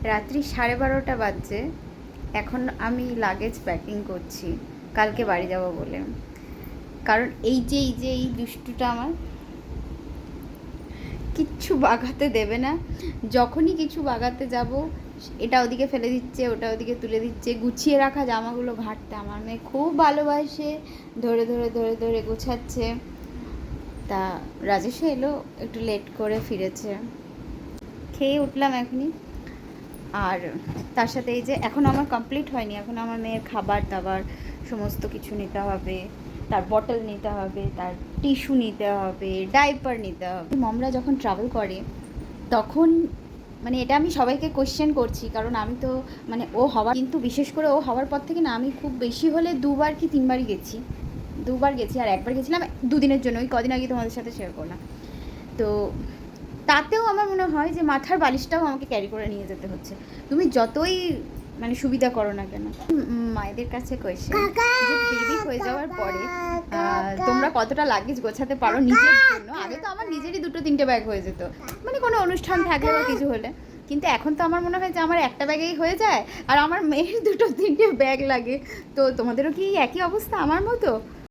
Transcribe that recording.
রাত্রি 12:30 বাজছে। এখন আমি লাগেজ প্যাকিং করছি কালকে বাড়ি যাব বলে। কারণ এই দুষ্টুটা আমার কিচ্ছু বাগাতে দেবে না। যখনই কিছু বাগাতে যাব, এটা ওদিকে ফেলে দিচ্ছে, ওটা ওদিকে তুলে দিচ্ছে। গুছিয়ে রাখা জামাগুলো ঘাঁটতে আমার মেয়ে খুব ভালোবাসে, ধরে ধরে ধরে ধরে গোছাচ্ছে। তা রাজেশও এলো, একটু লেট করে ফিরেছে। খেয়ে উঠলাম এখনই। আর তার সাথে এই যে এখন আমার কমপ্লিট হয়নি, এখন আমার মেয়ের খাবার দাবার সমস্ত কিছু নিতে হবে, তার বটল নিতে হবে, তার টিস্যু নিতে হবে, ডাইপার নিতে হবে। মমরা যখন ট্রাভেল করে তখন মানে এটা আমি সবাইকে কোয়েশ্চেন করছি, কারণ আমি তো মানে ও হওয়ার, কিন্তু বিশেষ করে ও হওয়ার পর থেকে না আমি খুব বেশি হলে 2বার কি 3বারই গেছি। 2বার গেছি, আর একবার গেছিলাম 2 দিনের জন্য, ওই কদিন আগে তোমাদের সাথে শেয়ার করলাম। তো তাতেও আমার মনে হয় যে মাথার বালিশটাও আমাকে ক্যারি করে নিয়ে যেতে হচ্ছে, তুমি যতই মানে সুবিধা করো না কেন। মায়েদের কাছে কোয়েশ্চেন যে বেবি হয়ে যাওয়ার পরে তোমরা কতটা লাগেজ গোছাতে পারো নিজের জন্য। আগে তো আমার নিজেরই 2-3টে ব্যাগ হয়ে যেত, মানে কোনো অনুষ্ঠান থাকলে বা কিছু হলে। কিন্তু এখন তো আমার মনে হয় যে আমার একটা ব্যাগেই হয়ে যায়, আর আমার মেয়ের 2-3টে ব্যাগ লাগে। তো তোমাদেরও কি একই অবস্থা আমার মতো?